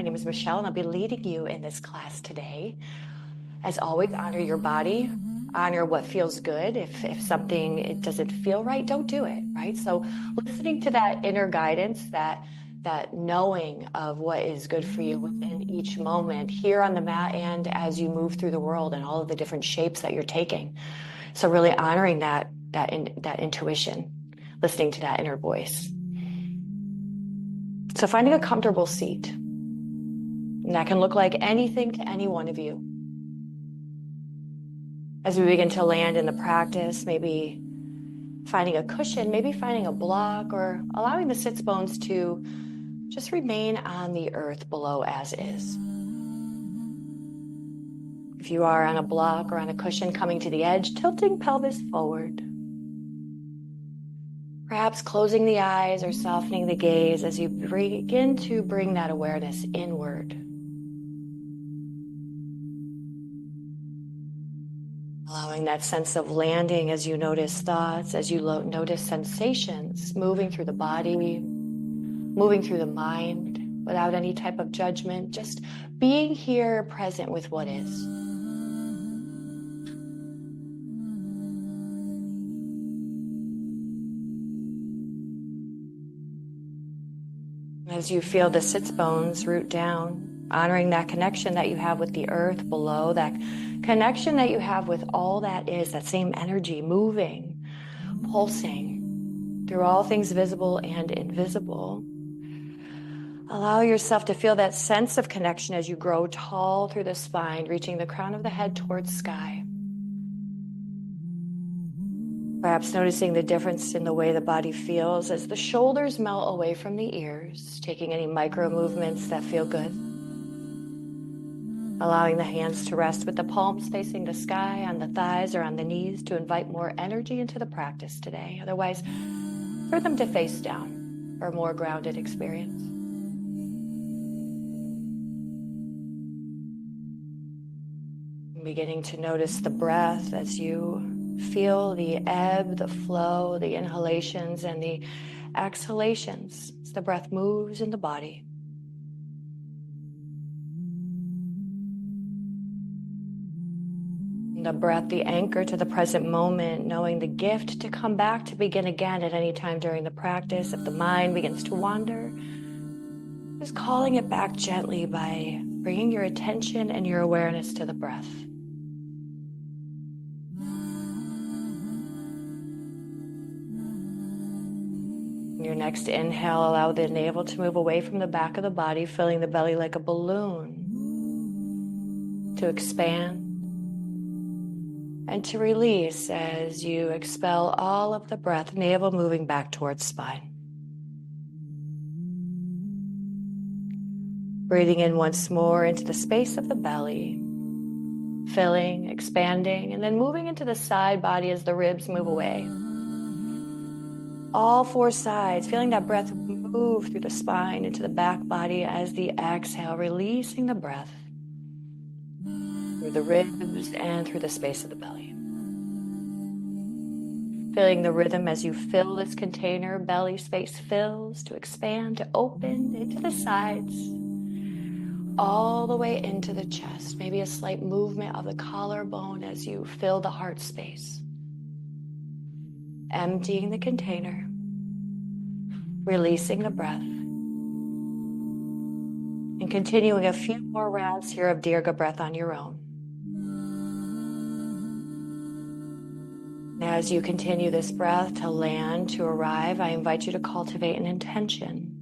My name is Michelle, and I'll be leading you in this class today. As always, honor your body, honor what feels good. If something it doesn't feel right, don't do it, right? So listening to that inner guidance, that knowing of what is good for you within each moment here on the mat and as you move through the world and all of the different shapes that you're taking. So really honoring that intuition, listening to that inner voice. So finding a comfortable seat. And that can look like anything to any one of you. As we begin to land in the practice, maybe finding a cushion, maybe finding a block, or allowing the sits bones to just remain on the earth below as is. If you are on a block or on a cushion, coming to the edge, tilting pelvis forward. Perhaps closing the eyes or softening the gaze as you begin to bring that awareness inward. Allowing that sense of landing as you notice thoughts, as you notice sensations moving through the body, moving through the mind without any type of judgment, just being here present with what is. As you feel the sits bones root down, honoring that connection that you have with the earth below, that connection that you have with all that is, that same energy moving, pulsing through all things visible and invisible. Allow yourself to feel that sense of connection as you grow tall through the spine, reaching the crown of the head towards sky. Perhaps noticing the difference in the way the body feels as the shoulders melt away from the ears, taking any micro movements that feel good. Allowing the hands to rest with the palms facing the sky, on the thighs or on the knees to invite more energy into the practice today. Otherwise, for them to face down for a more grounded experience. Beginning to notice the breath as you feel the ebb, the flow, the inhalations and the exhalations as the breath moves in the body. The breath, the anchor to the present moment, knowing the gift to come back to begin again at any time during the practice. If the mind begins to wander, just calling it back gently by bringing your attention and your awareness to the breath. Your next inhale, allow the navel to move away from the back of the body, filling the belly like a balloon, to expand and to release as you expel all of the breath, navel moving back towards spine. Breathing in once more into the space of the belly, filling, expanding, and then moving into the side body as the ribs move away. All four sides, feeling that breath move through the spine into the back body as the exhale, releasing the breath through the ribs and through the space of the belly. Feeling the rhythm as you fill this container, belly space fills to expand, to open into the sides, all the way into the chest. Maybe a slight movement of the collarbone as you fill the heart space. Emptying the container, releasing the breath, and continuing a few more rounds here of Dirga breath on your own. As you continue this breath to land, to arrive, I invite you to cultivate an intention.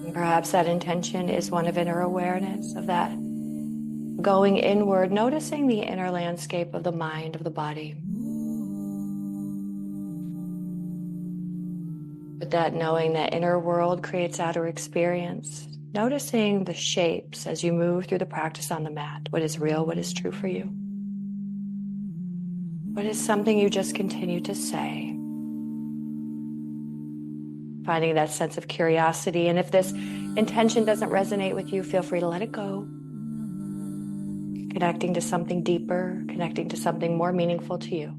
And perhaps that intention is one of inner awareness, of that going inward, noticing the inner landscape of the mind, of the body. But that knowing that inner world creates outer experience, noticing the shapes as you move through the practice on the mat. What is real, what is true for you? What is something you just continue to say? Finding that sense of curiosity. And if this intention doesn't resonate with you, feel free to let it go. Connecting to something deeper, connecting to something more meaningful to you.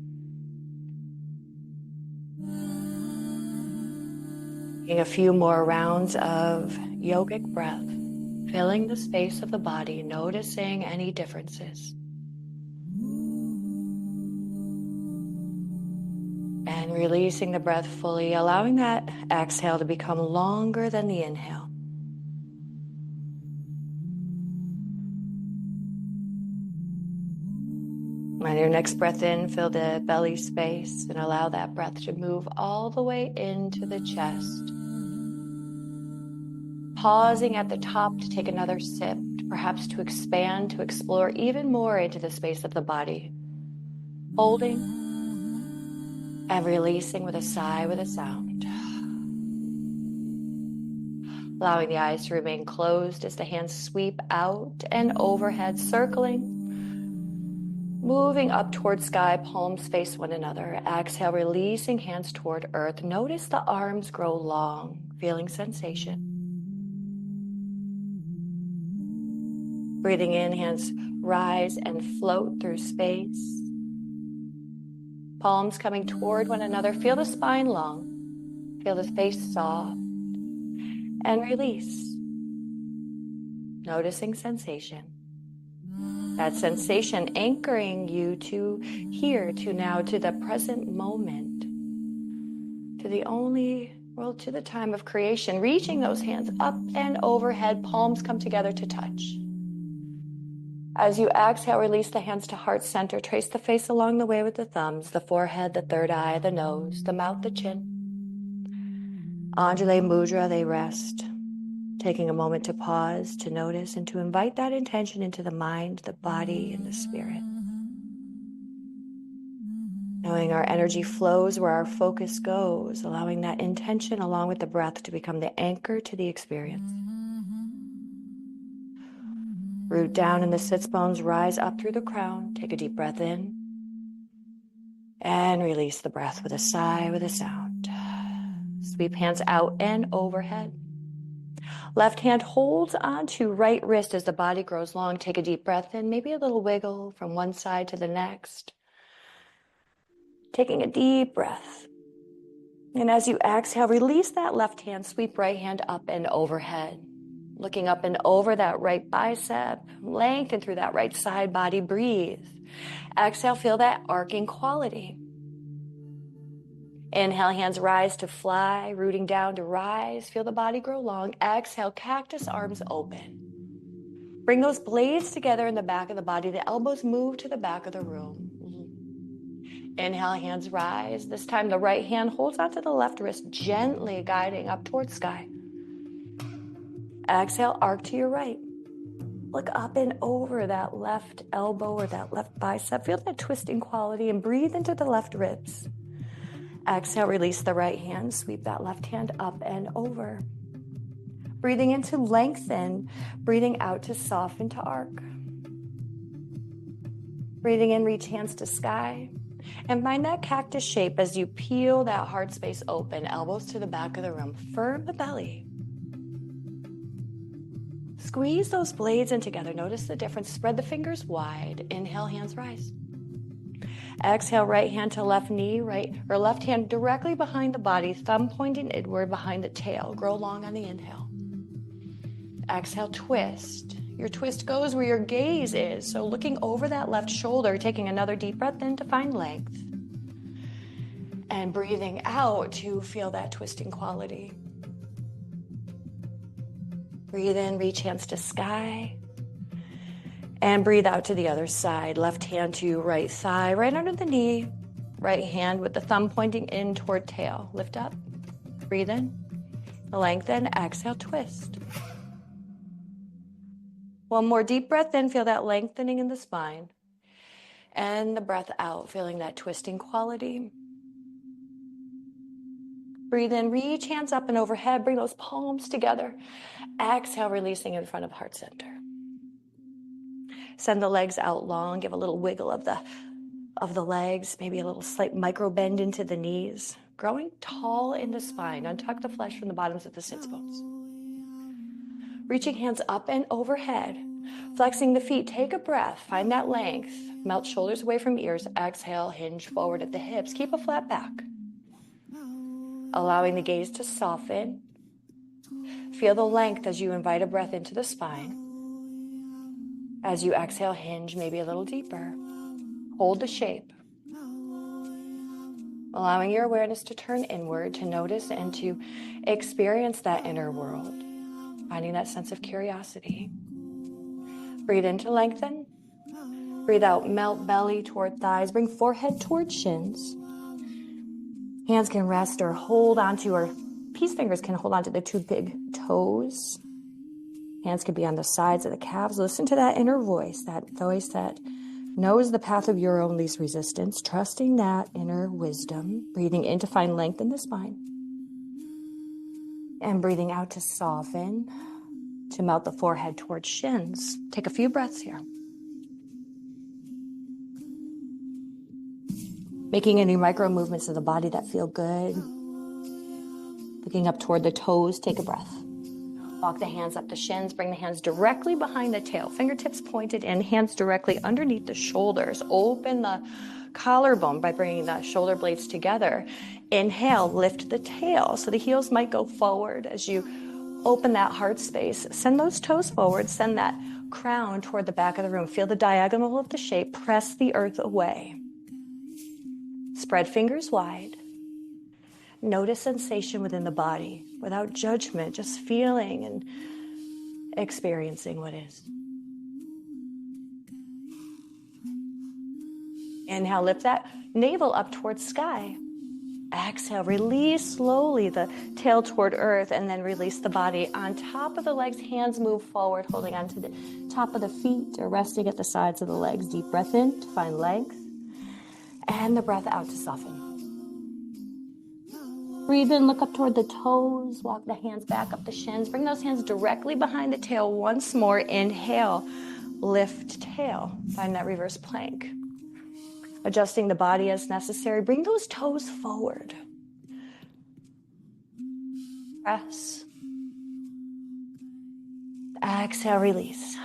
Taking a few more rounds of yogic breath, filling the space of the body, noticing any differences. And releasing the breath fully, allowing that exhale to become longer than the inhale. On your next breath in, fill the belly space and allow that breath to move all the way into the chest. Pausing at the top to take another sip, perhaps to expand, to explore even more into the space of the body. Holding and releasing with a sigh, with a sound. Allowing the eyes to remain closed as the hands sweep out and overhead, circling. Moving up toward sky, palms face one another. Exhale, releasing hands toward earth. Notice the arms grow long, feeling sensation. Breathing in, hands rise and float through space. Palms coming toward one another. Feel the spine long. Feel the face soft. And release. Noticing sensation. That sensation anchoring you to here, to now, to the present moment, to the to the time of creation. Reaching those hands up and overhead, palms come together to touch. As you exhale, release the hands to heart center. Trace the face along the way with the thumbs, the forehead, the third eye, the nose, the mouth, the chin. Anjali Mudra, they rest. Taking a moment to pause, to notice, and to invite that intention into the mind, the body, and the spirit. Knowing our energy flows where our focus goes, allowing that intention along with the breath to become the anchor to the experience. Root down in the sits bones, rise up through the crown. Take a deep breath in. And release the breath with a sigh, with a sound. Sweep hands out and overhead. Left hand holds onto right wrist as the body grows long. Take a deep breath in, maybe a little wiggle from one side to the next. Taking a deep breath. And as you exhale, release that left hand, sweep right hand up and overhead. Looking up and over that right bicep, lengthen through that right side body, breathe. Exhale, feel that arcing quality. Inhale, hands rise to fly, rooting down to rise. Feel the body grow long. Exhale, cactus arms open. Bring those blades together in the back of the body. The elbows move to the back of the room. Inhale, hands rise. This time the right hand holds onto the left wrist, gently guiding up towards sky. Exhale, arc to your right. Look up and over that left elbow or that left bicep. Feel that twisting quality and breathe into the left ribs. Exhale, release the right hand. Sweep that left hand up and over. Breathing in to lengthen. Breathing out to soften to arc. Breathing in, reach hands to sky. And find that cactus shape as you peel that heart space open. Elbows to the back of the room. Firm the belly. Squeeze those blades in together. Notice the difference. Spread the fingers wide. Inhale, hands rise. Exhale, right hand to left knee, left hand directly behind the body, thumb pointing inward behind the tail. Grow long on the inhale. Exhale, twist. Your twist goes where your gaze is. So looking over that left shoulder, taking another deep breath in to find length. And breathing out to feel that twisting quality. Breathe in, reach hands to sky. And breathe out to the other side. Left hand to right thigh, right under the knee. Right hand with the thumb pointing in toward tail. Lift up. Breathe in. Lengthen. Exhale, twist. One more deep breath in. Feel that lengthening in the spine. And the breath out, feeling that twisting quality. Breathe in. Reach hands up and overhead. Bring those palms together. Exhale, releasing in front of heart center. Send the legs out long. Give a little wiggle of the legs. Maybe a little slight micro bend into the knees. Growing tall in the spine. Untuck the flesh from the bottoms of the sits bones. Reaching hands up and overhead. Flexing the feet. Take a breath. Find that length. Melt shoulders away from ears. Exhale. Hinge forward at the hips. Keep a flat back. allowing the gaze to soften. Feel the length as you invite a breath into the spine. As you exhale, hinge maybe a little deeper. Hold the shape. Allowing your awareness to turn inward, to notice and to experience that inner world. Finding that sense of curiosity. Breathe in to lengthen. Breathe out, melt belly toward thighs. Bring forehead toward shins. Hands can rest or hold onto, or peace fingers can hold onto the two big toes. Hands can be on the sides of the calves. Listen to that inner voice that knows the path of your own least resistance, trusting that inner wisdom, breathing in to find length in the spine, and breathing out to soften, to melt the forehead towards shins. Take a few breaths here. Making any micro movements of the body that feel good. Looking up toward the toes, take a breath. Walk the hands up the shins, bring the hands directly behind the tail, fingertips pointed in, hands directly underneath the shoulders. Open the collarbone by bringing the shoulder blades together. Inhale, lift the tail. So the heels might go forward as you open that heart space. Send those toes forward, send that crown toward the back of the room. Feel the diagonal of the shape, press the earth away. Spread fingers wide. Notice sensation within the body without judgment, just feeling and experiencing what is. Inhale, lift that navel up towards sky. Exhale, release slowly the tail toward earth, and then release the body on top of the legs. Hands move forward, holding onto the top of the feet or resting at the sides of the legs. Deep breath in to find length, and the breath out to soften. Breathe in, look up toward the toes, walk the hands back up the shins. Bring those hands directly behind the tail once more. Inhale, lift tail. Find that reverse plank. Adjusting the body as necessary. Bring those toes forward. Press. Exhale, release.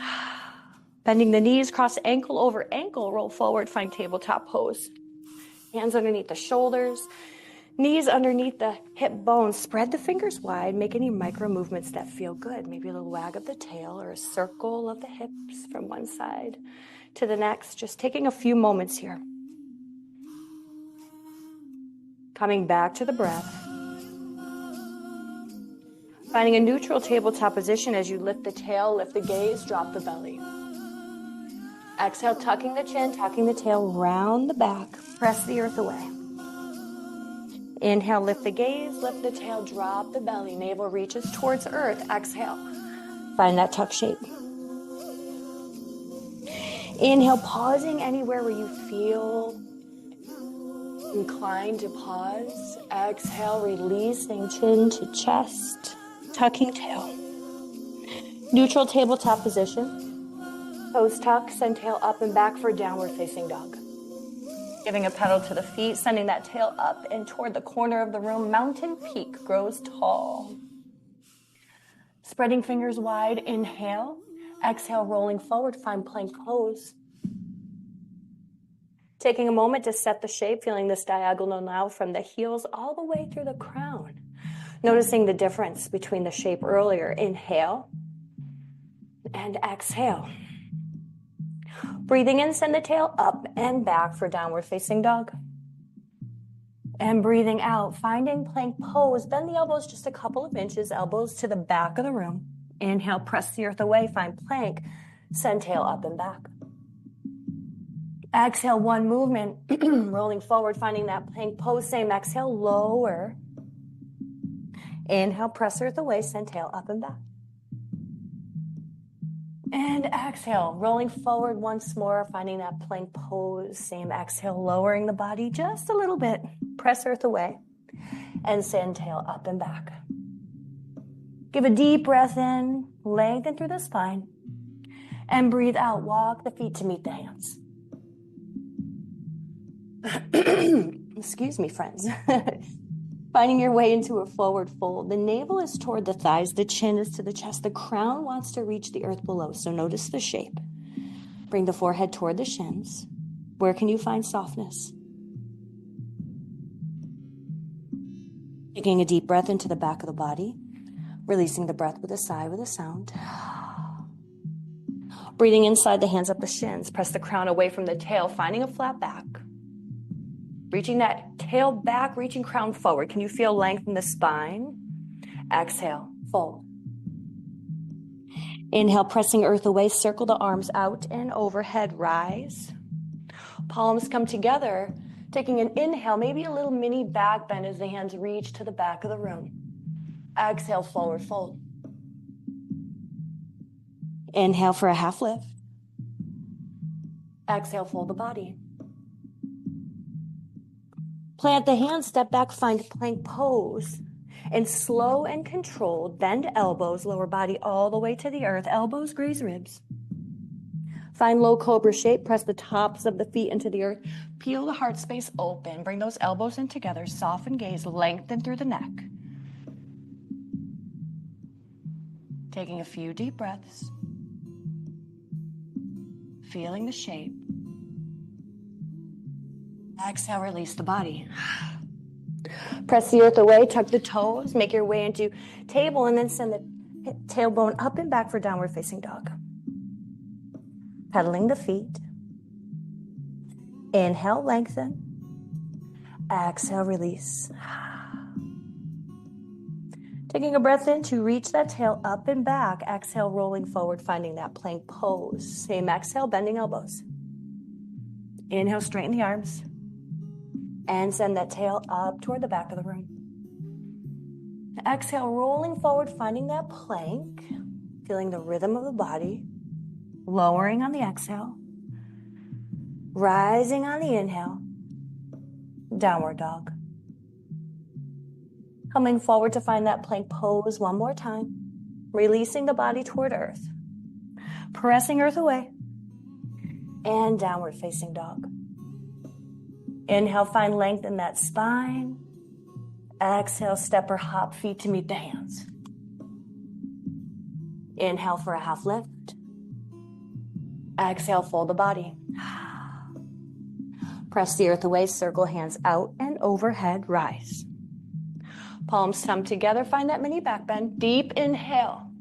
Bending the knees, cross ankle over ankle, roll forward, find tabletop pose. Hands underneath the shoulders. Knees underneath the hip bones. Spread the fingers wide. Make any micro movements that feel good. Maybe a little wag of the tail or a circle of the hips from one side to the next. Just taking a few moments here. Coming back to the breath. Finding a neutral tabletop position as you lift the tail, lift the gaze, drop the belly. Exhale, tucking the chin, tucking the tail, round the back. Press the earth away. Inhale, lift the gaze, lift the tail, drop the belly. Navel reaches towards earth. Exhale. Find that tuck shape. Inhale, pausing anywhere where you feel inclined to pause. Exhale, releasing chin to chest, tucking tail. Neutral tabletop position. Toes tuck, send tail up and back for downward facing dog. Giving a pedal to the feet, sending that tail up and toward the corner of the room. Mountain peak grows tall. Spreading fingers wide, inhale. Exhale, rolling forward, find plank pose. Taking a moment to set the shape, feeling this diagonal now from the heels all the way through the crown. Noticing the difference between the shape earlier. Inhale and exhale. Breathing in, send the tail up and back for downward facing dog. And breathing out, finding plank pose. Bend the elbows just a couple of inches, elbows to the back of the room. Inhale, press the earth away, find plank. Send tail up and back. Exhale, one movement, rolling forward, finding that plank pose. Same exhale, lower. Inhale, press earth away, send tail up and back. And exhale, rolling forward once more, finding that plank pose. Same exhale, lowering the body just a little bit. Press earth away and send tail up and back. Give a deep breath in, lengthen through the spine, and breathe out. Walk the feet to meet the hands. Excuse me, friends. Finding your way into a forward fold. The navel is toward the thighs. The chin is to the chest. The crown wants to reach the earth below. So notice the shape. Bring the forehead toward the shins. Where can you find softness? Taking a deep breath into the back of the body, releasing the breath with a sigh, with a sound. Breathing inside the hands up the shins. Press the crown away from the tail, finding a flat back. Reaching that tail back, reaching crown forward. Can you feel length in the spine? Exhale, fold. Inhale, pressing earth away, circle the arms out and overhead, rise. Palms come together, taking an inhale, maybe a little mini back bend as the hands reach to the back of the room. Exhale, forward fold. Inhale for a half lift. Exhale, fold the body. Plant the hands, step back, find plank pose. And slow and controlled, bend elbows, lower body all the way to the earth, elbows graze ribs. Find low cobra shape, press the tops of the feet into the earth, peel the heart space open, bring those elbows in together, soften gaze, lengthen through the neck. Taking a few deep breaths, feeling the shape. Exhale, release the body. Press the earth away, tuck the toes, make your way into table, and then send the tailbone up and back for downward facing dog. Pedaling the feet. Inhale, lengthen. Exhale, release. Taking a breath in to reach that tail up and back. Exhale, rolling forward, finding that plank pose. Same exhale, bending elbows. Inhale, straighten the arms. And send that tail up toward the back of the room. Exhale, rolling forward, finding that plank. Feeling the rhythm of the body. Lowering on the exhale. Rising on the inhale. Downward dog. Coming forward to find that plank pose one more time. Releasing the body toward earth. Pressing earth away. And downward facing dog. Inhale, find length in that spine. Exhale, step or hop feet to meet the hands. Inhale for a half lift. Exhale, fold the body. Press the earth away, circle hands out and overhead, rise. Palms come together, find that mini back bend. Deep inhale.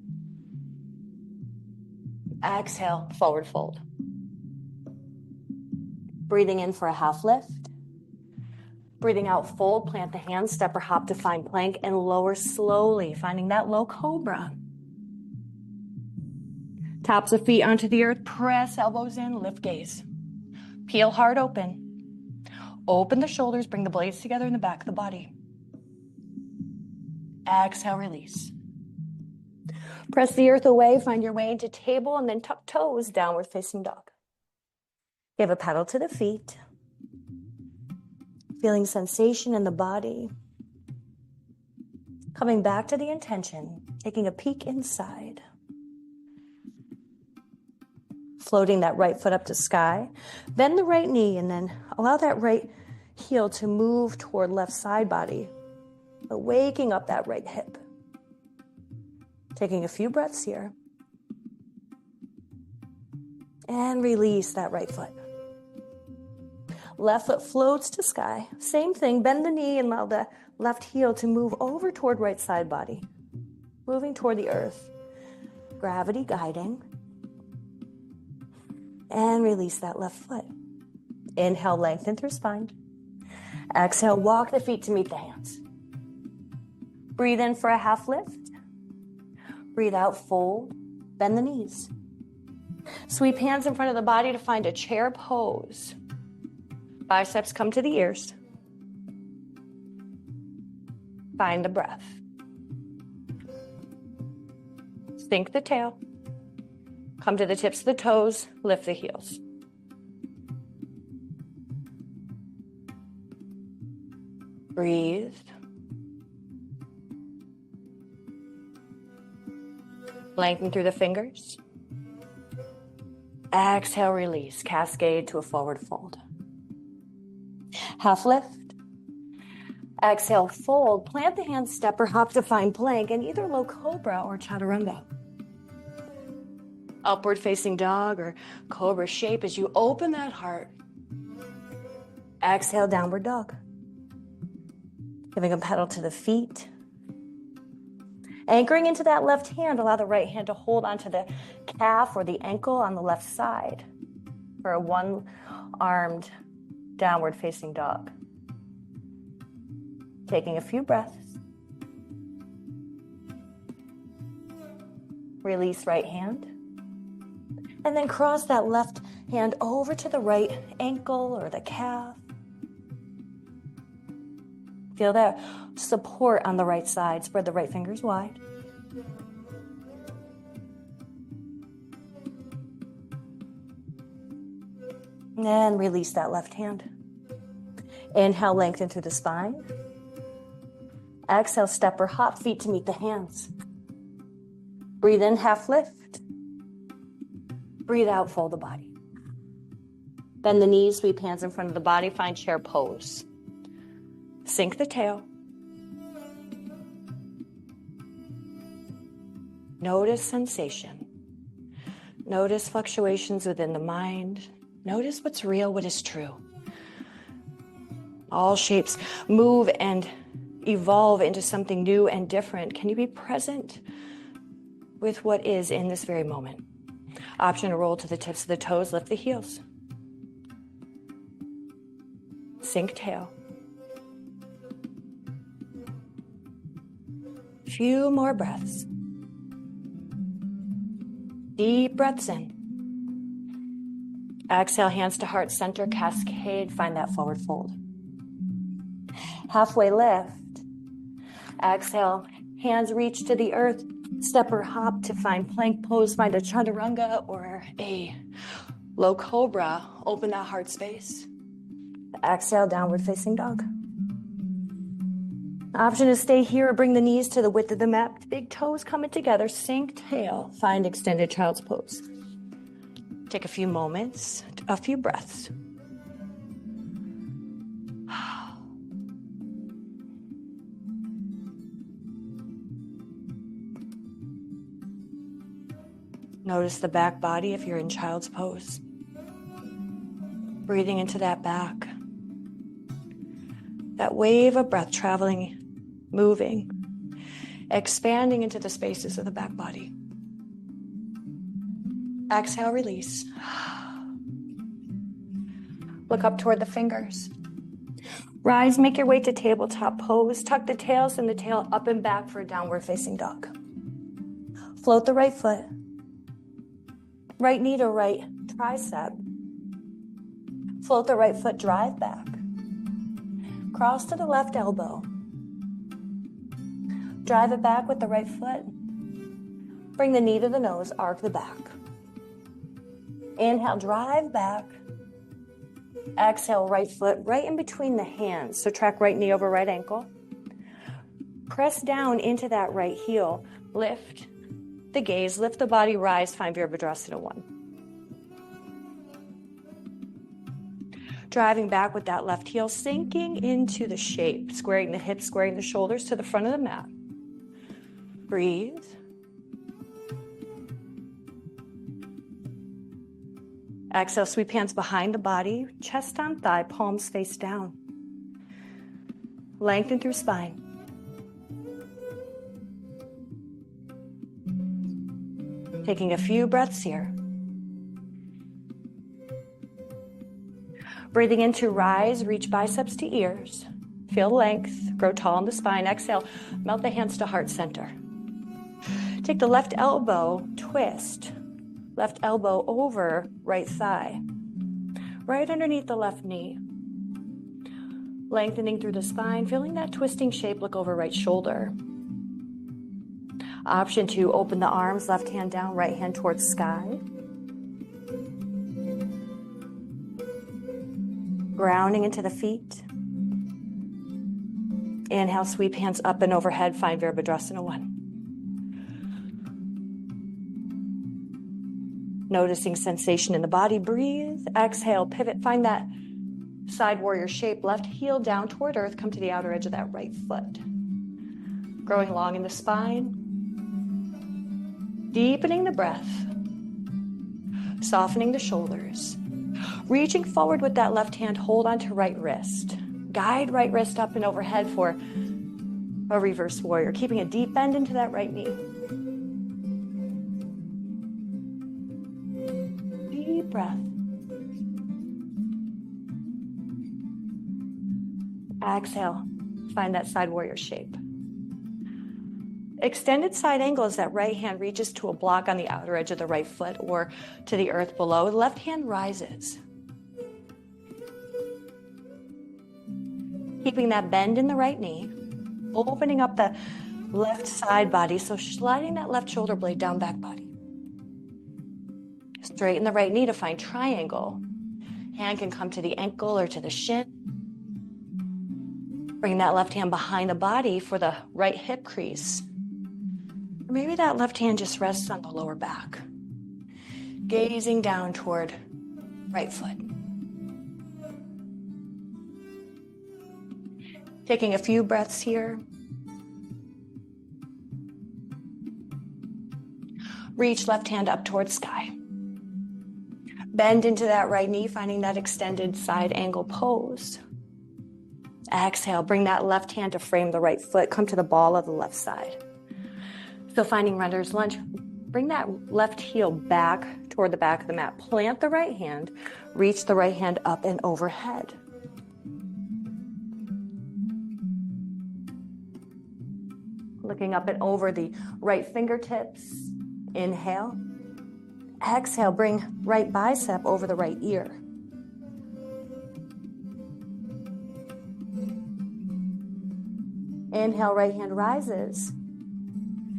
Exhale, forward fold. Breathing in for a half lift. Breathing out, fold, plant the hands, step or hop to find plank, and lower slowly, finding that low cobra. Tops of feet onto the earth, press elbows in, lift gaze. Peel heart open. Open the shoulders, bring the blades together in the back of the body. Exhale, release. Press the earth away, find your way into table, and then tuck toes, downward facing dog. Give a pedal to the feet. Feeling sensation in the body. Coming back to the intention, taking a peek inside. Floating that right foot up to sky. Bend the right knee and then allow that right heel to move toward left side body. But waking up that right hip. Taking a few breaths here. And release that right foot. Left foot floats to sky. Same thing, bend the knee and allow the left heel to move over toward right side body. Moving toward the earth. Gravity guiding. And release that left foot. Inhale, lengthen through spine. Exhale, walk the feet to meet the hands. Breathe in for a half lift. Breathe out, fold. Bend the knees. Sweep hands in front of the body to find a chair pose. Biceps come to the ears. Find the breath. Sink the tail. Come to the tips of the toes. Lift the heels. Breathe. Lengthen through the fingers. Exhale, release. Cascade to a forward fold. Half lift. Exhale, fold. Plant the hands, step or hop to find plank in either low cobra or chaturanga. Upward facing dog or cobra shape as you open that heart. Exhale, downward dog. Giving a pedal to the feet. Anchoring into that left hand, allow the right hand to hold onto the calf or the ankle on the left side for a one-armed downward facing dog. Taking a few breaths. Release right hand. And then cross that left hand over to the right ankle or the calf. Feel that support on the right side. Spread the right fingers wide. And release that left hand. Inhale, lengthen through the spine. Exhale, step or hop, feet to meet the hands. Breathe in, half lift. Breathe out, fold the body. Bend the knees, sweep hands in front of the body, find chair pose. Sink the tail. Notice sensation. Notice fluctuations within the mind. Notice what's real, what is true. All shapes move and evolve into something new and different. Can you be present with what is in this very moment? Option to roll to the tips of the toes, lift the heels. Sink tail. Few more breaths. Deep breaths in. Exhale, hands to heart center, cascade, find that forward fold. Halfway lift. Exhale, hands reach to the earth, step or hop to find plank pose, find a chaturanga or a low cobra, open that heart space. Exhale, downward facing dog. Option to stay here or bring the knees to the width of the mat. Big toes coming together. Sink tail. Find extended child's pose. Take a few moments, a few breaths. Notice the back body if you're in child's pose. Breathing into that back. That wave of breath traveling, moving, expanding into the spaces of the back body. Exhale, release. Look up toward the fingers. Rise, make your way to tabletop pose. Tuck the tails and the tail up and back for a downward facing dog. Float the right foot. Right knee to right tricep. Float the right foot, drive back. Cross to the left elbow. Drive it back with the right foot. Bring the knee to the nose, arc the back. Inhale, drive back. Exhale, right foot right in between the hands. So track right knee over right ankle. Press down into that right heel. Lift the gaze, lift the body, rise, find Virabhadrasana 1. Driving back with that left heel, sinking into the shape, squaring the hips, squaring the shoulders to the front of the mat. Breathe. Exhale, sweep hands behind the body, chest on thigh, palms face down. Lengthen through spine. Taking a few breaths here. Breathing into rise, reach biceps to ears. Feel length, grow tall in the spine. Exhale, melt the hands to heart center. Take the left elbow, twist. Left elbow over right thigh. Right underneath the left knee. Lengthening through the spine, feeling that twisting shape, look over right shoulder. Option to open the arms, left hand down, right hand towards sky. Grounding into the feet. Inhale, sweep hands up and overhead, find Virabhadrasana 1. Noticing sensation in the body, breathe. Exhale, pivot, find that side warrior shape, left heel down toward earth, come to the outer edge of that right foot. Growing long in the spine. Deepening the breath. Softening the shoulders. Reaching forward with that left hand, hold onto right wrist. Guide right wrist up and overhead for a reverse warrior, keeping a deep bend into that right knee. Deep breath. Exhale. Find that side warrior shape. Extended side angle is that right hand reaches to a block on the outer edge of the right foot or to the earth below. The left hand rises. Keeping that bend in the right knee, opening up the left side body, so sliding that left shoulder blade down back body. Straighten the right knee to find triangle. Hand can come to the ankle or to the shin. Bring that left hand behind the body for the right hip crease. Or maybe that left hand just rests on the lower back, gazing down toward right foot. Taking a few breaths here. Reach left hand up towards sky. Bend into that right knee, finding that extended side angle pose. Exhale, bring that left hand to frame the right foot. Come to the ball of the left side. So finding runner's lunge, bring that left heel back toward the back of the mat. Plant the right hand, reach the right hand up and overhead. Looking up and over the right fingertips. Inhale. Exhale, bring right bicep over the right ear. Inhale, right hand rises.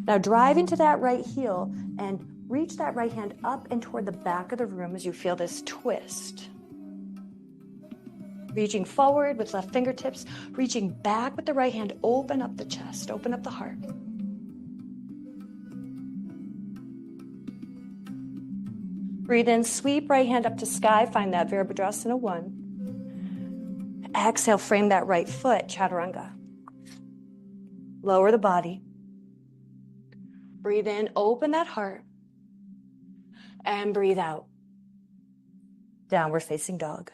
Now drive into that right heel and reach that right hand up and toward the back of the room as you feel this twist. Reaching forward with left fingertips, reaching back with the right hand, open up the chest, open up the heart. Breathe in, sweep right hand up to sky, find that Virabhadrasana 1. Exhale, frame that right foot, Chaturanga. Lower the body. Breathe in, open that heart. And breathe out. Downward facing dog.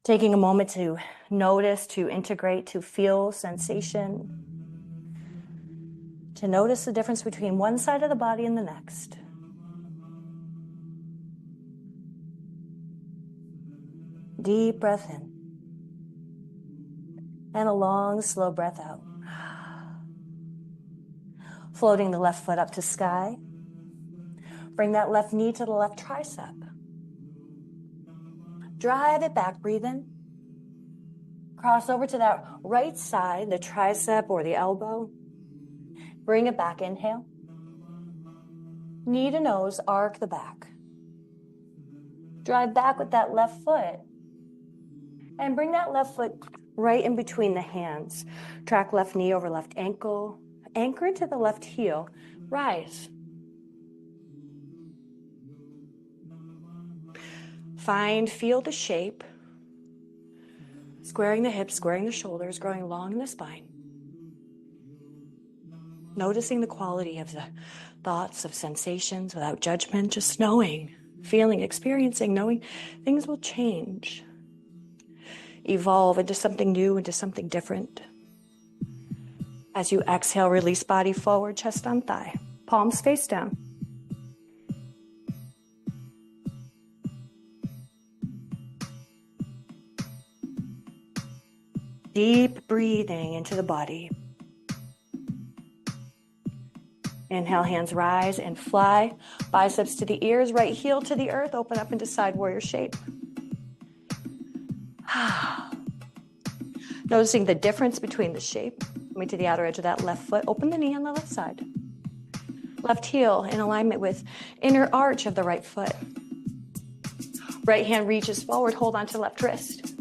Taking a moment to notice, to integrate, to feel sensation. To notice the difference between one side of the body and the next. Deep breath in. And a long, slow breath out. Floating the left foot up to sky. Bring that left knee to the left tricep. Drive it back, breathe in. Cross over to that right side, the tricep or the elbow. Bring it back, inhale. Knee to nose, arc the back. Drive back with that left foot. And bring that left foot right in between the hands. Track left knee over left ankle. Anchor into the left heel. Rise. Feel the shape. Squaring the hips, squaring the shoulders, growing long in the spine. Noticing the quality of the thoughts, of sensations without judgment, just knowing, feeling, experiencing, knowing things will change. Evolve into something new, into something different. As you exhale, release body forward, chest on thigh, palms face down. Deep breathing into the body. Inhale, hands rise and fly. Biceps to the ears, right heel to the earth. Open up into side warrior shape. Noticing the difference between the shape. Coming to the outer edge of that left foot. Open the knee on the left side. Left heel in alignment with inner arch of the right foot. Right hand reaches forward. Hold on to left wrist.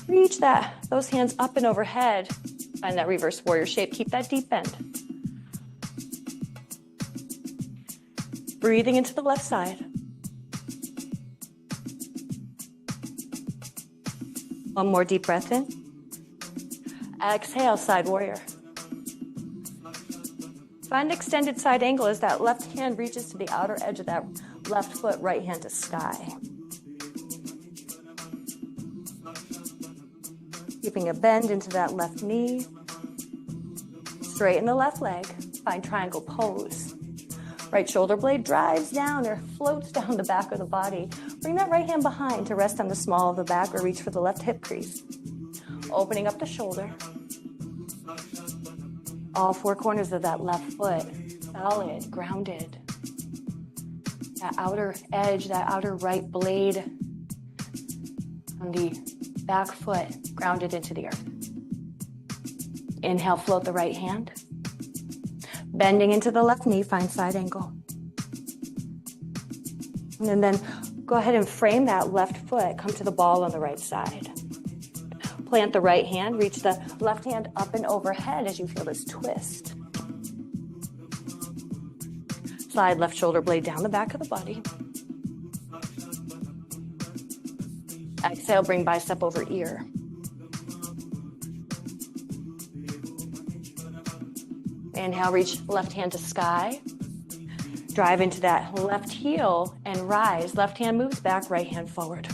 Reach those hands up and overhead. Find that reverse warrior shape. Keep that deep bend. Breathing into the left side. One more deep breath in. Exhale, side warrior. Find extended side angle as that left hand reaches to the outer edge of that left foot, right hand to sky. Keeping a bend into that left knee. Straighten the left leg. Find triangle pose. Right shoulder blade drives down or floats down the back of the body. Bring that right hand behind to rest on the small of the back or reach for the left hip crease. Opening up the shoulder. All four corners of that left foot, solid, grounded. That outer edge, that outer right blade on the back foot, grounded into the earth. Inhale, float the right hand. Bending into the left knee, find side angle. And then go ahead and frame that left foot, come to the ball on the right side. Plant the right hand, reach the left hand up and overhead as you feel this twist. Slide left shoulder blade down the back of the body. Exhale, bring bicep over ear. Inhale, reach left hand to sky. Drive into that left heel and rise. Left hand moves back, right hand forward.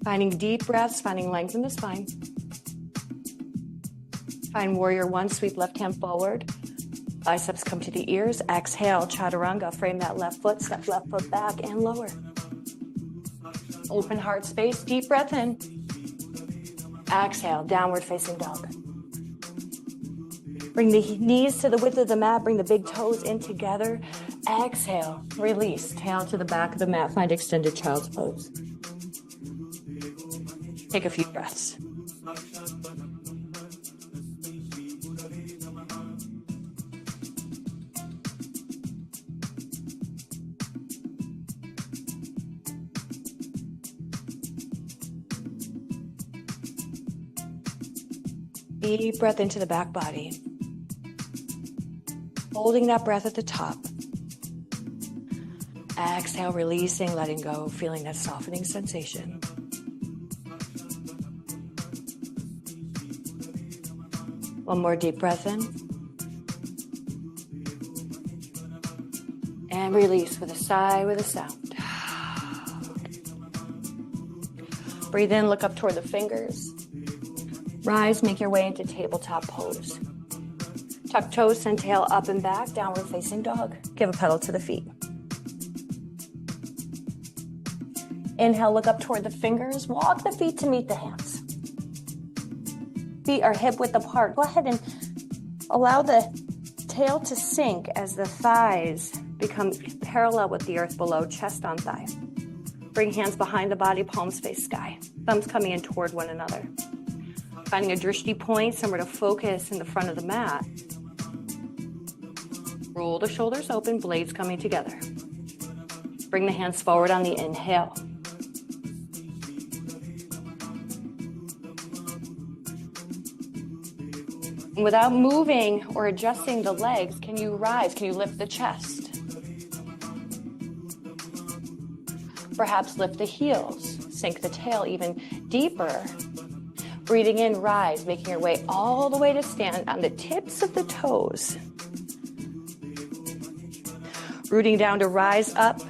Finding deep breaths, finding length in the spine. Find warrior one, sweep left hand forward. Biceps come to the ears. Exhale, chaturanga. Frame that left foot, step left foot back and lower. Open heart space, deep breath in. Exhale, downward facing dog. Bring the knees to the width of the mat. Bring the big toes in together. Exhale, release. Tail to the back of the mat. Find extended child's pose. Take a few breaths. Deep breath into the back body. Holding that breath at the top. Exhale, releasing, letting go, feeling that softening sensation. One more deep breath in. And release with a sigh, with a sound. Breathe in, look up toward the fingers. Rise, make your way into tabletop pose. Tuck toes, send tail up and back, downward facing dog. Give a pedal to the feet. Inhale, look up toward the fingers. Walk the feet to meet the hands. Feet are hip width apart. Go ahead and allow the tail to sink as the thighs become parallel with the earth below, chest on thigh. Bring hands behind the body, palms face sky. Thumbs coming in toward one another. Finding a drishti point, somewhere to focus in the front of the mat. Roll the shoulders open, blades coming together. Bring the hands forward on the inhale. And without moving or adjusting the legs, can you rise? Can you lift the chest? Perhaps lift the heels, sink the tail even deeper. Breathing in, rise, making your way all the way to stand on the tips of the toes. Rooting down to rise up.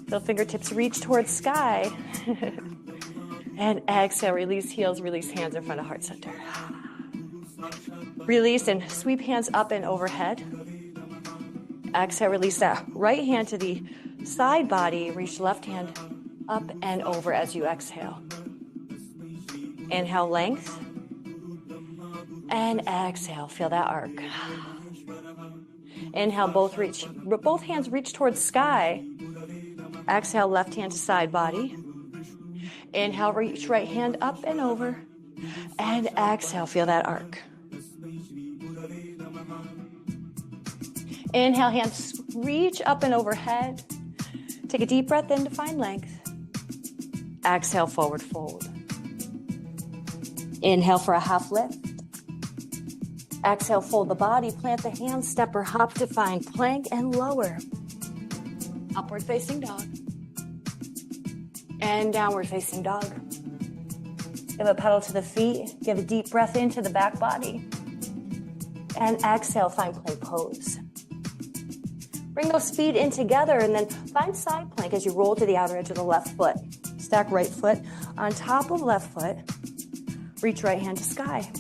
Feel fingertips reach towards sky. And exhale, release heels, release hands in front of heart center. Release and sweep hands up and overhead. Exhale, release that right hand to the side body. Reach left hand up and over as you exhale. Inhale, length. And exhale, feel that arc. Inhale, both hands reach towards sky. Exhale, left hand to side body. Inhale, reach right hand up and over. And exhale, feel that arc. Inhale, hands reach up and overhead. Take a deep breath in to find length. Exhale, forward fold. Inhale for a half lift. Exhale, fold the body, plant the hands, step or hop to find plank and lower. Upward facing dog. And downward facing dog. Give a pedal to the feet. Give a deep breath into the back body. And exhale, find plank pose. Bring those feet in together and then find side plank as you roll to the outer edge of the left foot. Stack right foot on top of left foot. Reach right hand to sky.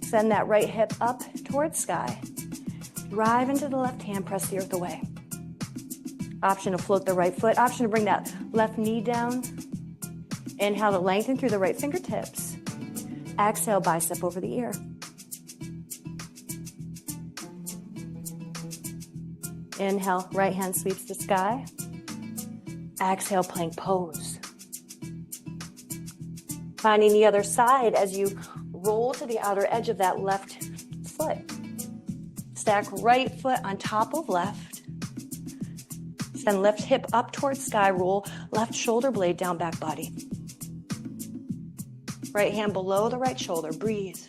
Send that right hip up towards sky. Drive into the left hand, press the earth away. Option to float the right foot. Option to bring that left knee down. Inhale to lengthen through the right fingertips. Exhale, bicep over the ear. Inhale, right hand sweeps the sky. Exhale, plank pose. Finding the other side as you roll to the outer edge of that left foot. Stack right foot on top of left. Send left hip up towards sky. Roll left shoulder blade down back body. Right hand below the right shoulder. Breathe.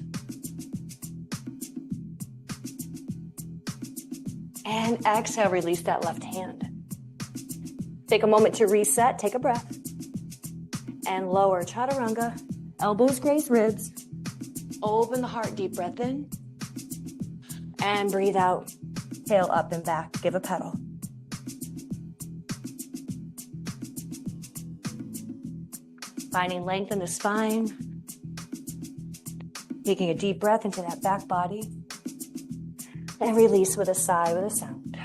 And exhale, release that left hand. Take a moment to reset. Take a breath. And lower chaturanga. Elbows graze ribs. Open the heart, deep breath in. And breathe out. Tail up and back. Give a pedal. Finding length in the spine. Taking a deep breath into that back body. And release with a sigh, with a sound.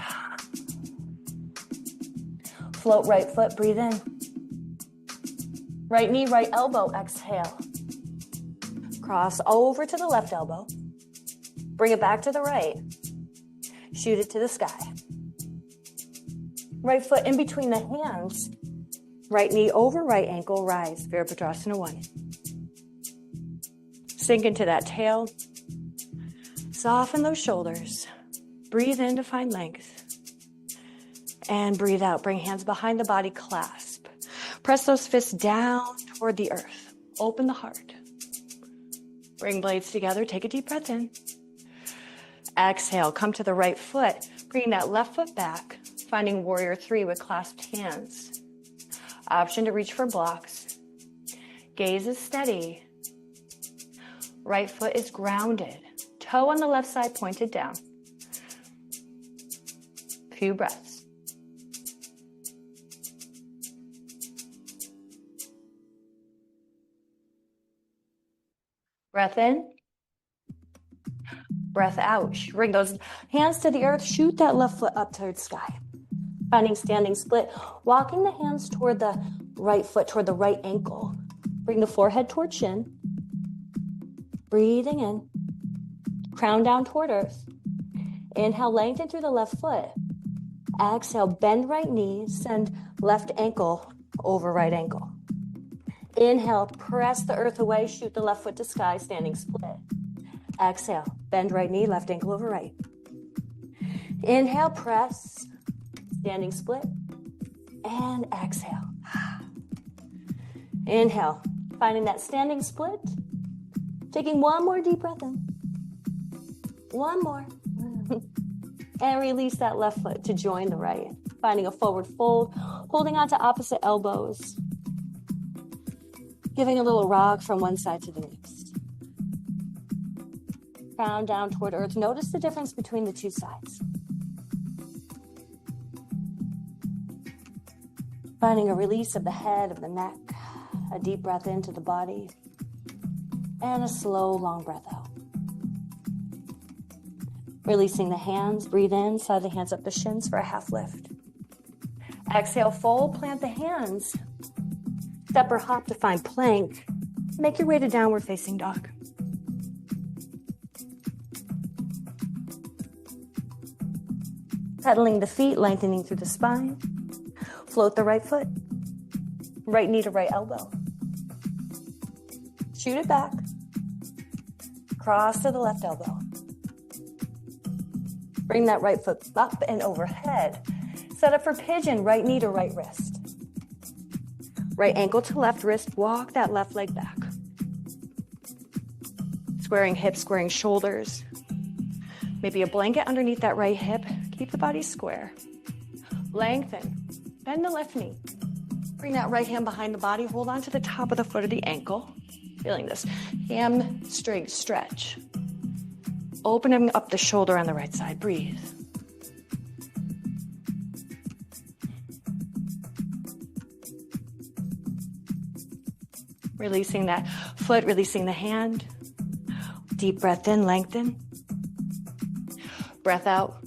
Float right foot, breathe in. Right knee, right elbow, exhale. Cross over to the left elbow. Bring it back to the right. Shoot it to the sky. Right foot in between the hands. Right knee over right ankle, rise. Virabhadrasana 1. Sink into that tail. Soften those shoulders. Breathe in to find length. And breathe out. Bring hands behind the body, clasp. Press those fists down toward the earth. Open the heart. Bring blades together. Take a deep breath in. Exhale. Come to the right foot. Bring that left foot back. Finding warrior 3 with clasped hands. Option to reach for blocks. Gaze is steady. Right foot is grounded. Toe on the left side pointed down. Few breaths. Breath in. Breath out. Bring those hands to the earth. Shoot that left foot up towards sky. Finding standing split. Walking the hands toward the right foot, toward the right ankle. Bring the forehead toward shin. Breathing in. Crown down toward earth. Inhale, lengthen through the left foot. Exhale, bend right knee. Send left ankle over right ankle. Inhale, press the earth away. Shoot the left foot to sky, standing split. Exhale, bend right knee, left ankle over right. Inhale, press, standing split. And exhale. Inhale, finding that standing split. Taking one more deep breath in. One more. And release that left foot to join the right. Finding a forward fold, holding on to opposite elbows. Giving a little rock from one side to the next. Crown down toward earth. Notice the difference between the two sides. Finding a release of the head, of the neck. A deep breath into the body. And a slow, long breath out. Releasing the hands. Breathe in. Slide the hands up the shins for a half lift. Exhale, fold. Plant the hands. Step or hop to find plank. Make your way to downward facing dog. Pedaling the feet, lengthening through the spine. Float the right foot. Right knee to right elbow. Shoot it back. Cross to the left elbow. Bring that right foot up and overhead. Set up for pigeon, right knee to right wrist. Right ankle to left wrist, walk that left leg back. Squaring hips, squaring shoulders. Maybe a blanket underneath that right hip. Keep the body square. Lengthen. Bend the left knee. Bring that right hand behind the body. Hold on to the top of the foot of the ankle. Feeling this hamstring stretch. Opening up the shoulder on the right side. Breathe. Releasing that foot, releasing the hand. Deep breath in, lengthen. Breath out.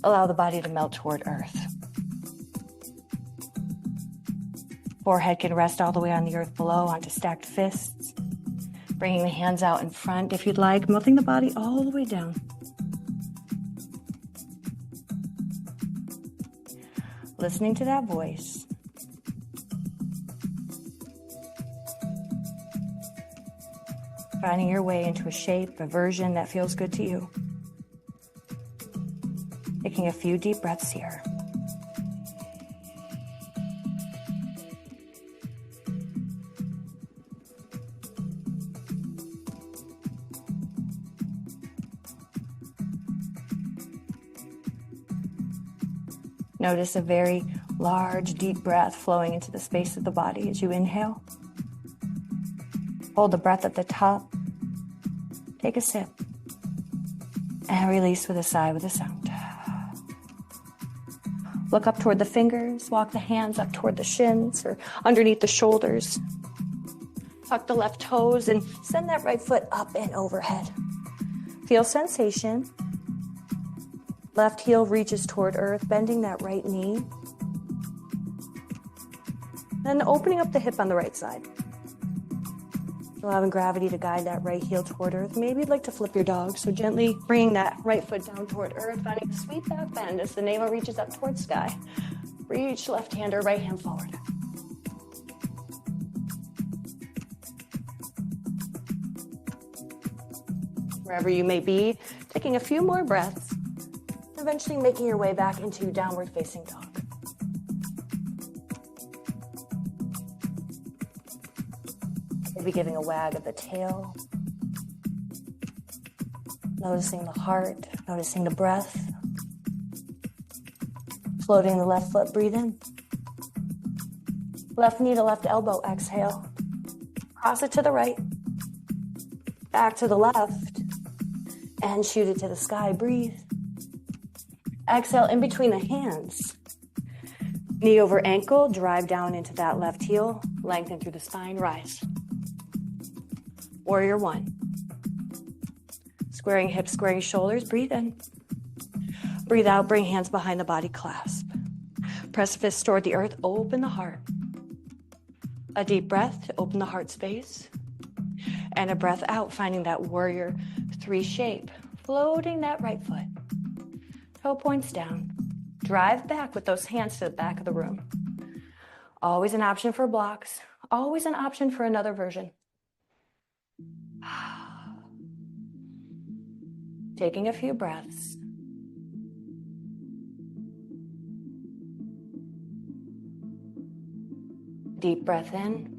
Allow the body to melt toward earth. Forehead can rest all the way on the earth below onto stacked fists. Bringing the hands out in front if you'd like, melting the body all the way down. Listening to that voice. Finding your way into a shape, a version that feels good to you. Taking a few deep breaths here. Notice a very large, deep breath flowing into the space of the body as you inhale. Hold the breath at the top. Take a sip. And release with a sigh with a sound. Look up toward the fingers. Walk the hands up toward the shins or underneath the shoulders. Tuck the left toes and send that right foot up and overhead. Feel sensation. Left heel reaches toward earth, bending that right knee. Then opening up the hip on the right side. Allowing gravity to guide that right heel toward earth. Maybe you'd like to flip your dog, so gently bringing that right foot down toward earth, finding a sweet back bend as the navel reaches up toward sky. Reach left hand or right hand forward. Wherever you may be, taking a few more breaths. Eventually making your way back into downward facing dog. Maybe giving a wag of the tail. Noticing the heart, noticing the breath. Floating the left foot, breathe in. Left knee to left elbow, exhale. Cross it to the right. Back to the left. And shoot it to the sky, breathe. Exhale in between the hands. Knee over ankle, drive down into that left heel, lengthen through the spine, rise. Warrior one. Squaring hips, squaring shoulders, breathe in. Breathe out, bring hands behind the body, clasp. Press fists toward the earth, open the heart. A deep breath to open the heart space. And a breath out, finding that warrior three shape, floating that right foot. Toe points down. Drive back with those hands to the back of the room. Always an option for blocks. Always an option for another version. Taking a few breaths. Deep breath in.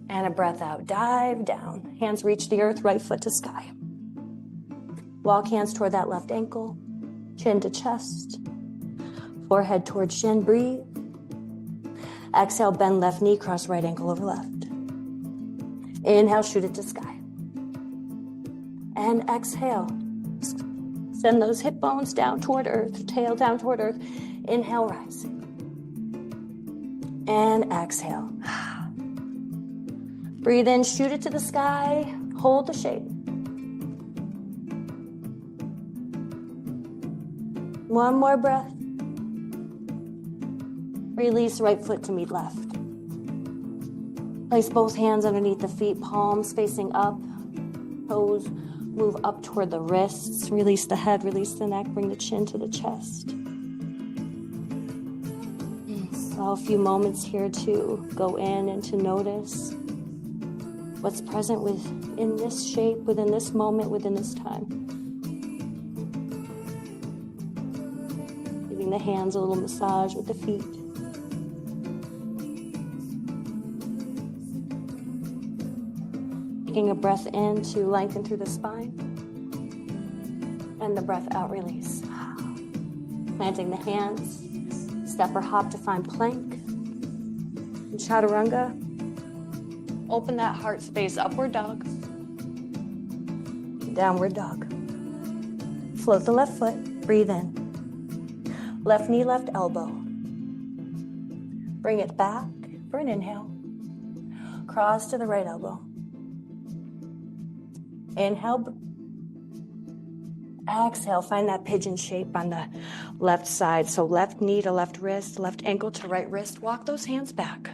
And a breath out. Dive down. Hands reach the earth, right foot to sky. Walk hands toward that left ankle, chin to chest, forehead toward shin, breathe. Exhale, bend left knee, cross right ankle over left. Inhale, shoot it to sky. And exhale, send those hip bones down toward earth, tail down toward earth. Inhale, rise. And exhale. Breathe in, shoot it to the sky, hold the shape. One more breath. Release right foot to meet left. Place both hands underneath the feet, palms facing up. Toes move up toward the wrists. Release the head, release the neck, bring the chin to the chest. Allow a few moments here to go in and to notice what's present within this shape, within this moment, within this time. The hands a little massage with the feet. Taking a breath in to lengthen through the spine. And the breath out, release. Planting the hands. Step or hop to find plank. And chaturanga. Open that heart space, upward dog. Downward dog. Float the left foot, breathe in. Left knee, left elbow. Bring it back for an inhale. cross to the right elbow. Inhale. Exhale, find that pigeon shape on the left side. So left knee to left wrist, left ankle to right wrist. Walk those hands back.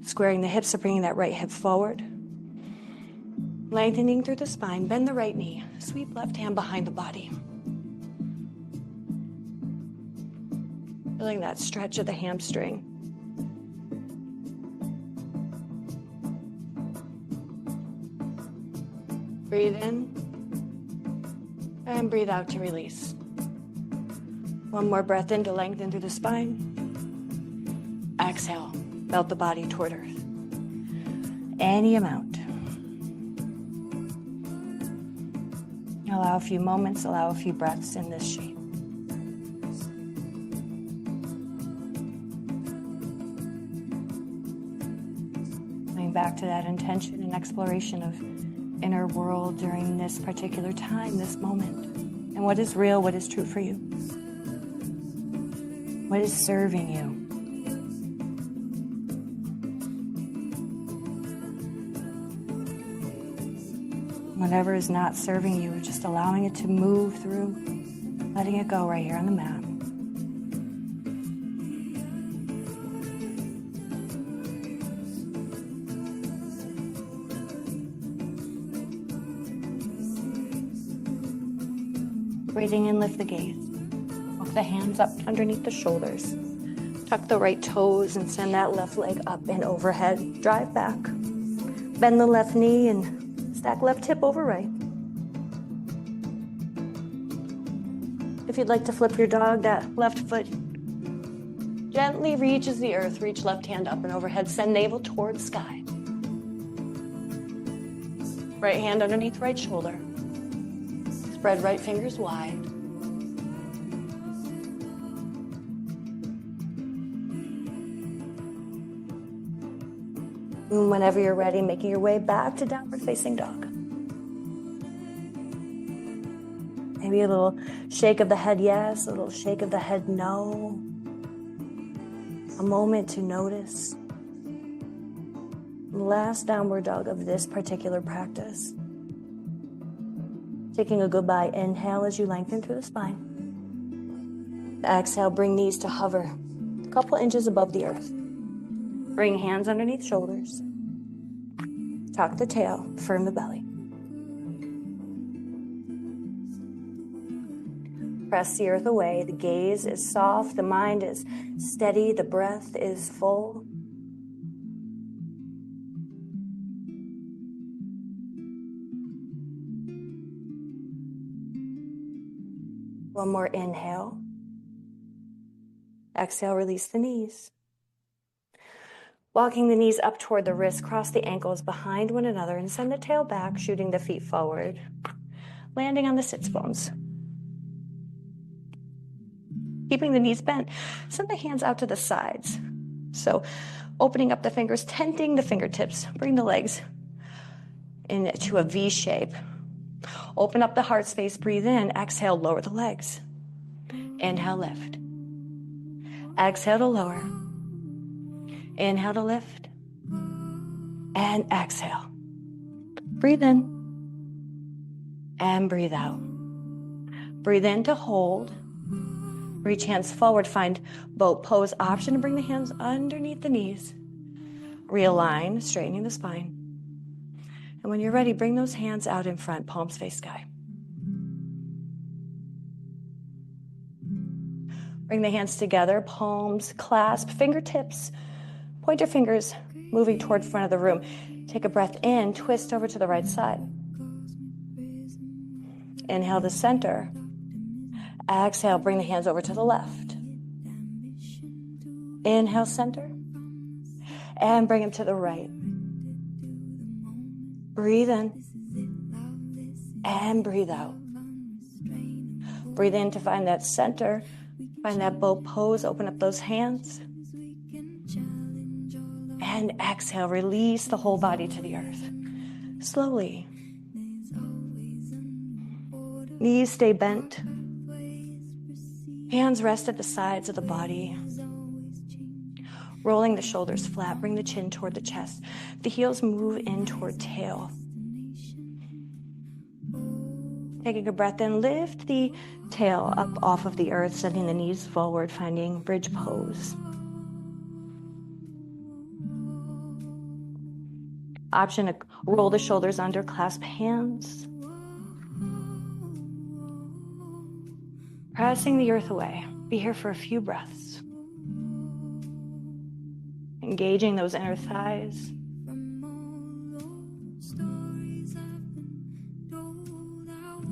Squaring the hips, so bringing that right hip forward. Lengthening through the spine, bend the right knee. Sweep left hand behind the body. Feeling that stretch of the hamstring. Breathe in and breathe out to release. One more breath in to lengthen through the spine. Exhale, melt the body toward earth. Any amount. Allow a few moments, allow a few breaths in this shape. Coming back to that intention and exploration of inner world during this particular time, this moment. And what is real, what is true for you? What is serving you? Whatever is not serving you, just allowing it to move through, letting it go right here on the mat. Breathing in, lift the gaze. Walk the hands up underneath the shoulders. Tuck the right toes and send that left leg up and overhead. Drive back. Bend the left knee and stack left hip over right. If you'd like to flip your dog, that left foot gently reaches the earth. Reach left hand up and overhead. Send navel towards sky. Right hand underneath right shoulder. Spread right fingers wide. And whenever you're ready, making your way back to downward facing dog. Maybe a little shake of the head yes, a little shake of the head no. A moment to notice. Last downward dog of this particular practice. Taking a goodbye inhale as you lengthen through the spine. Exhale, bring knees to hover a couple inches above the earth. Bring hands underneath shoulders. Tuck the tail, firm the belly. Press the earth away. The gaze is soft, the mind is steady, the breath is full. One more inhale. Exhale, release the knees. Walking the knees up toward the wrists, cross the ankles behind one another and send the tail back, shooting the feet forward, landing on the sits bones. Keeping the knees bent, send the hands out to the sides. So opening up the fingers, tenting the fingertips, bring the legs into a V shape. Open up the heart space, breathe in, exhale, lower the legs. Inhale, lift. Exhale to lower. Inhale to lift. And exhale. Breathe in. And breathe out. Breathe in to hold. Reach hands forward, find boat pose option, and bring the hands underneath the knees. Realign, straightening the spine. And when you're ready, bring those hands out in front, palms face sky. Bring the hands together, palms clasp, fingertips, pointer fingers moving toward front of the room. Take a breath in, twist over to the right side. Inhale to center. Exhale, bring the hands over to the left. Inhale, center. And bring them to the right. Breathe in and breathe out. Breathe in to find that center, find that boat pose, open up those hands. And exhale, release the whole body to the earth. Slowly. Knees stay bent. Hands rest at the sides of the body. Rolling the shoulders flat, bring the chin toward the chest. The heels move in toward tail. Taking a breath in, lift the tail up off of the earth, sending the knees forward, finding bridge pose. Option to roll the shoulders under, clasp hands. Pressing the earth away. Be here for a few breaths. Engaging those inner thighs.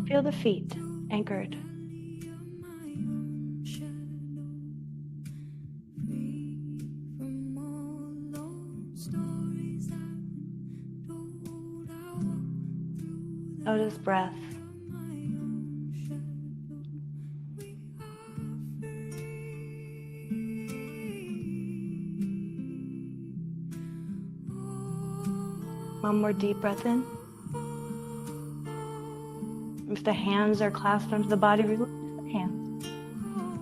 Feel the feet anchored. Notice breath. One more deep breath in. If the hands are clasped onto the body, release the hands.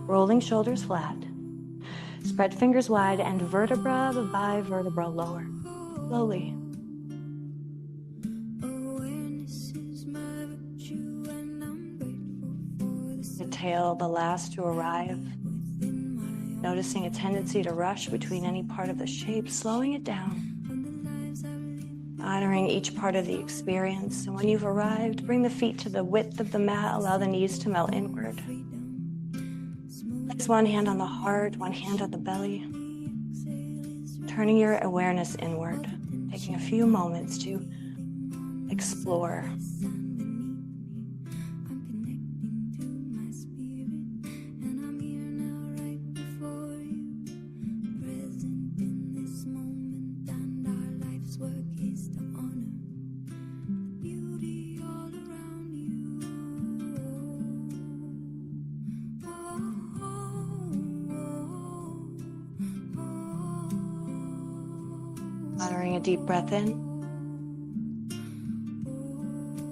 Rolling shoulders flat. Spread fingers wide and vertebra by vertebra lower. Slowly. The tail, the last to arrive. Noticing a tendency to rush between any part of the shape, slowing it down. Honoring each part of the experience. And when you've arrived, bring the feet to the width of the mat. Allow the knees to melt inward. Place one hand on the heart, one hand on the belly. Turning your awareness inward. Taking a few moments to explore. Honoring a deep breath in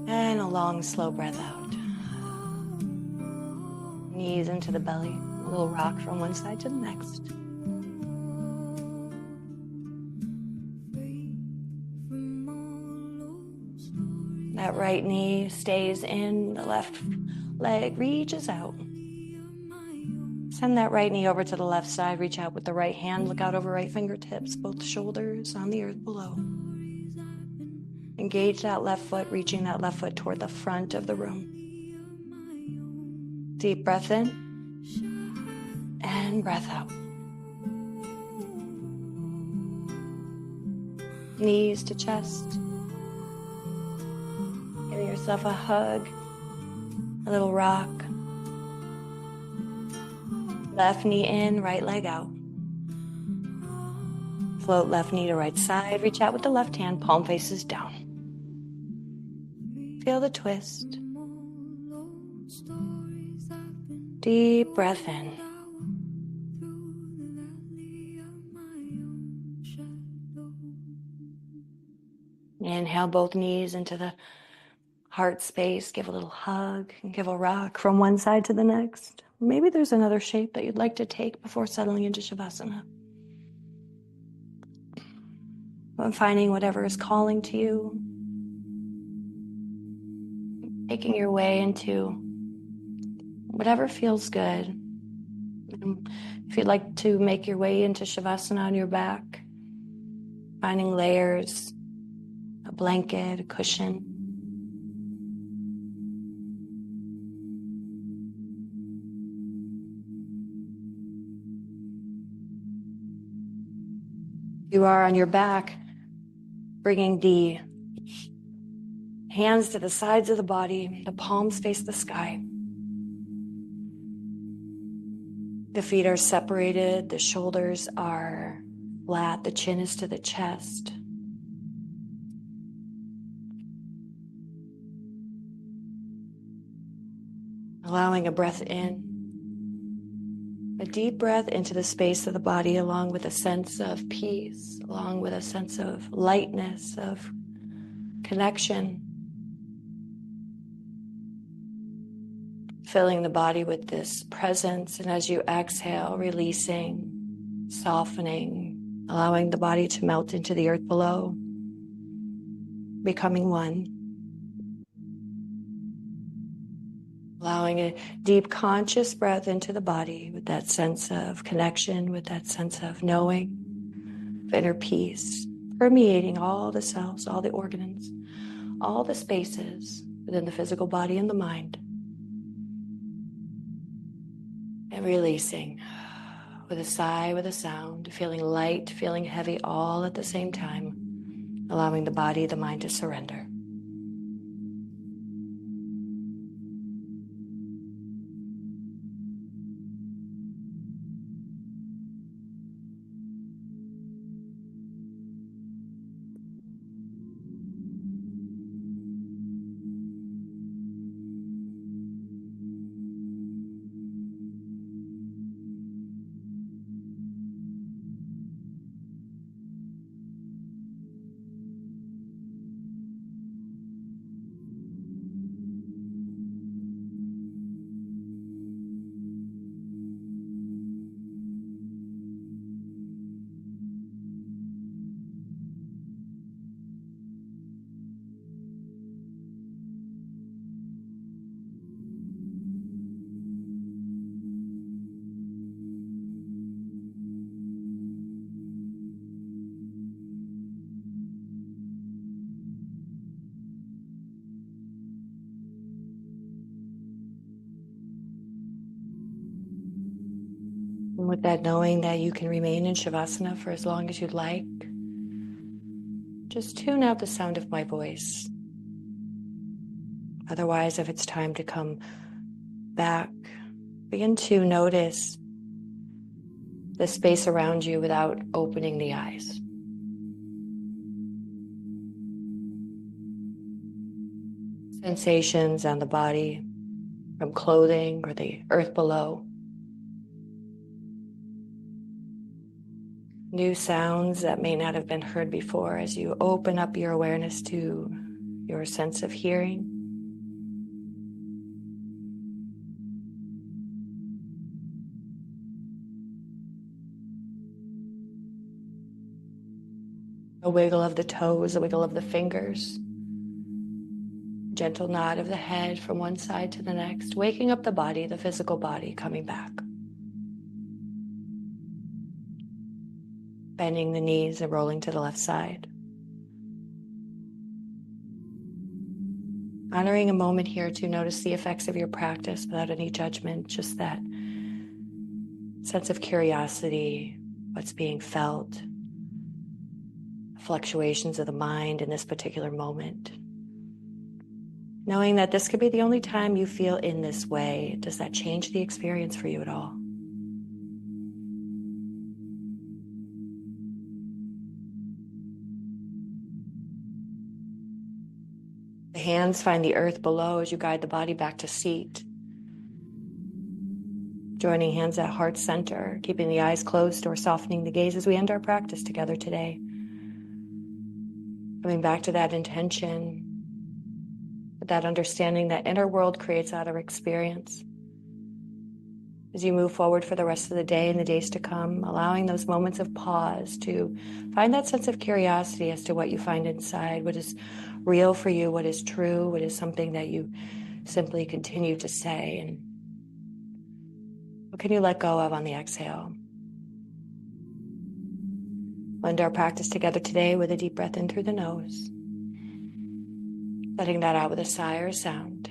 and a long, slow breath out. Knees into the belly, a little rock from one side to the next. That right knee stays in, the left leg reaches out. Send that right knee over to the left side. Reach out with the right hand. Look out over right fingertips, both shoulders on the earth below. Engage that left foot, reaching that left foot toward the front of the room. Deep breath in and breath out. Knees to chest. Give yourself a hug, a little rock. Left knee in, right leg out. Float left knee to right side. Reach out with the left hand, palm faces down. Feel the twist. Deep breath in. Inhale both knees into the heart space. Give a little hug and give a rock from one side to the next. Maybe there's another shape that you'd like to take before settling into Shavasana. I'm finding whatever is calling to you. Making your way into whatever feels good. If you'd like to make your way into Shavasana on your back, finding layers, a blanket, a cushion. You are on your back, bringing the hands to the sides of the body, the palms face the sky. The feet are separated, the shoulders are flat, the chin is to the chest. Allowing a breath in. A deep breath into the space of the body, along with a sense of peace, along with a sense of lightness, of connection. Filling the body with this presence, and as you exhale, releasing, softening, allowing the body to melt into the earth below, becoming one. Allowing a deep conscious breath into the body with that sense of connection, with that sense of knowing, of inner peace, permeating all the cells, all the organs, all the spaces within the physical body and the mind. And releasing with a sigh, with a sound, feeling light, feeling heavy, all at the same time, allowing the body, the mind to surrender. And with that knowing that you can remain in Shavasana for as long as you'd like, just tune out the sound of my voice. Otherwise, if it's time to come back, begin to notice the space around you without opening the eyes. Sensations on the body from clothing or the earth below. New sounds that may not have been heard before as you open up your awareness to your sense of hearing. A wiggle of the toes, a wiggle of the fingers. Gentle nod of the head from one side to the next, waking up the body, the physical body, coming back. Bending the knees and rolling to the left side. Honoring a moment here to notice the effects of your practice without any judgment, just that sense of curiosity, what's being felt, fluctuations of the mind in this particular moment. Knowing that this could be the only time you feel in this way, does that change the experience for you at all? The hands find the earth below as you guide the body back to seat. Joining hands at heart center, keeping the eyes closed or softening the gaze as we end our practice together today. Coming back to that intention, that understanding that inner world creates outer experience. As you move forward for the rest of the day and the days to come, allowing those moments of pause to find that sense of curiosity as to what you find inside, what is real for you, what is true, what is something that you simply continue to say, and what can you let go of on the exhale. We'll end our practice together today with a deep breath in through the nose. Letting that out with a sigh or a sound.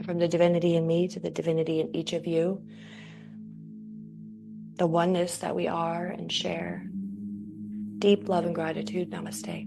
From the divinity in me to the divinity in each of you, the oneness that we are and share. Deep love and gratitude. Namaste.